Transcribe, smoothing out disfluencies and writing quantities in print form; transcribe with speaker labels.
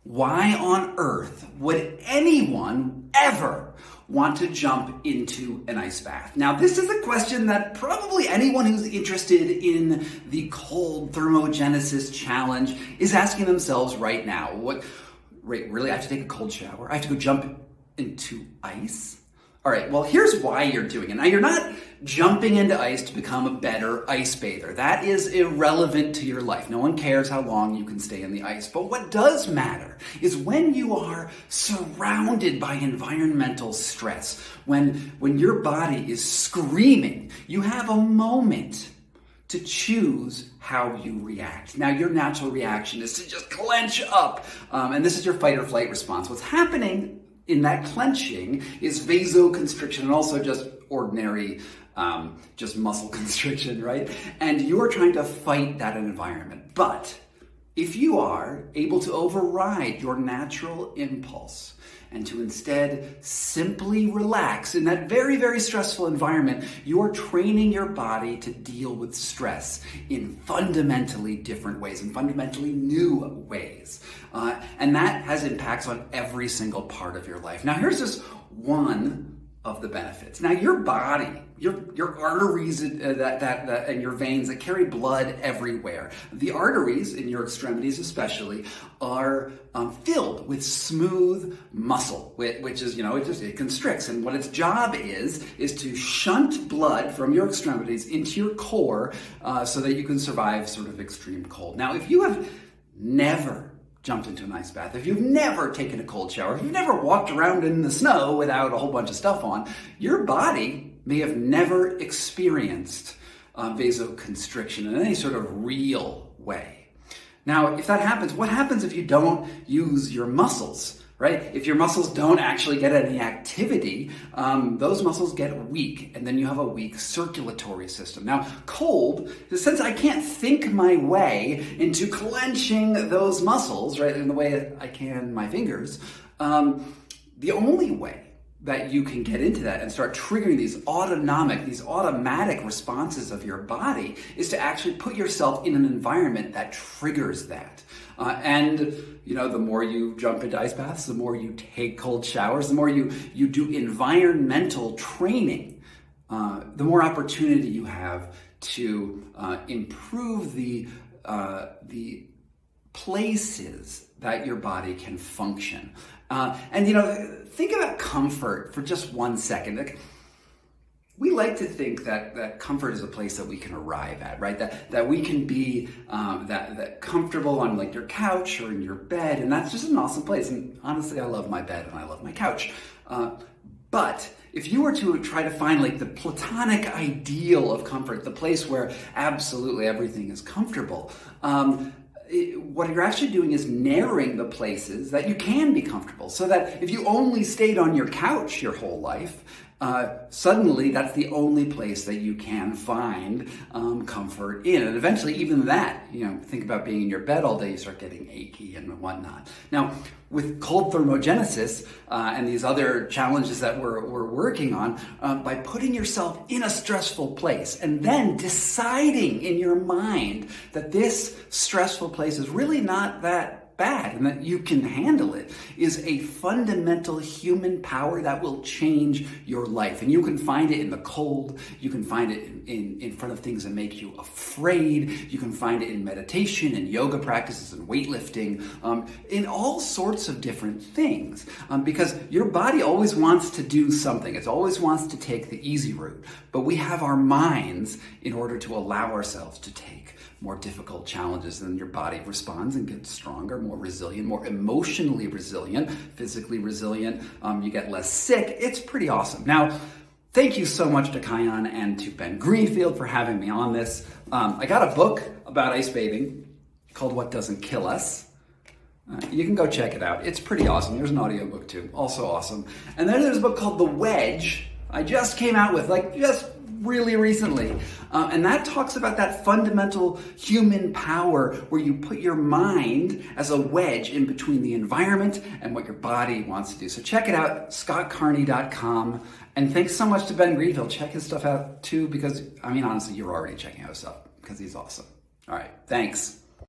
Speaker 1: Why on earth would anyone ever want to jump into an ice bath? Now, this is a question that probably anyone who's interested in the cold thermogenesis challenge is asking themselves right now. Really? I have to take a cold shower? I have to go jump into ice? All right, well, here's why you're doing it. Now, you're not jumping into ice to become a better ice bather. That is irrelevant to your life. No one cares how long you can stay in the ice. But what does matter is when you are surrounded by environmental stress, when your body is screaming, you have a moment to choose how you react. Now, your natural reaction is to just clench up, and this is your fight or flight response. What's happening in that clenching is vasoconstriction and also just ordinary just muscle constriction, right? And you're trying to fight that environment. But if you are able to override your natural impulse and to instead simply relax in that very, very stressful environment, you're training your body to deal with stress in fundamentally different ways, in fundamentally new ways. And that has impacts on every single part of your life. Now, here's just one of the benefits. Now, your body, your arteries and your veins that carry blood everywhere. The arteries in your extremities especially are filled with smooth muscle, which is, it constricts. And what its job is to shunt blood from your extremities into your core so that you can survive sort of extreme cold. Now, if you have never jumped into an ice bath, if you've never taken a cold shower, if you've never walked around in the snow without a whole bunch of stuff on, your body may have never experienced vasoconstriction in any sort of real way. Now, if that happens, what happens if you don't use your muscles? Right? If your muscles don't actually get any activity, those muscles get weak, and then you have a weak circulatory system. Now, cold, since I can't think my way into clenching those muscles, right, in the way I can my fingers, the only way that you can get into that and start triggering these automatic responses of your body is to actually put yourself in an environment that triggers that. The more you jump into ice baths, the more you take cold showers, the more you do environmental training, the more opportunity you have to improve the places that your body can function. Think about comfort for just 1 second. We like to think that comfort is a place that we can arrive at, right? That we can be that comfortable on like your couch or in your bed, and that's just an awesome place. And honestly, I love my bed and I love my couch. But if you were to try to find like the platonic ideal of comfort, the place where absolutely everything is comfortable, what you're actually doing is narrowing the places that you can be comfortable, so that if you only stayed on your couch your whole life, suddenly that's the only place that you can find comfort in. And eventually even that, think about being in your bed all day, you start getting achy and whatnot. Now, with cold thermogenesis and these other challenges that we're working on, by putting yourself in a stressful place and then deciding in your mind that this stressful place is really not that bad and that you can handle it, is a fundamental human power that will change your life. And you can find it in the cold, you can find it in front of things that make you afraid, you can find it in meditation and yoga practices and weightlifting, in all sorts of different things, because your body always wants to do something. It always wants to take the easy route, but we have our minds in order to allow ourselves to take more difficult challenges, and your body responds and gets stronger, more resilient, more emotionally resilient, physically resilient. You get less sick. It's pretty awesome. Now, thank you so much to Kion and to Ben Greenfield for having me on this. I got a book about ice bathing called What Doesn't Kill Us. You can go check it out. It's pretty awesome. There's an audiobook too, also awesome. And then there's a book called The Wedge I just came out with, just really recently. And that talks about that fundamental human power where you put your mind as a wedge in between the environment and what your body wants to do. So check it out, scottcarney.com. And thanks so much to Ben Greenfield. Check his stuff out too, because, honestly, you're already checking out his stuff because he's awesome. All right, thanks.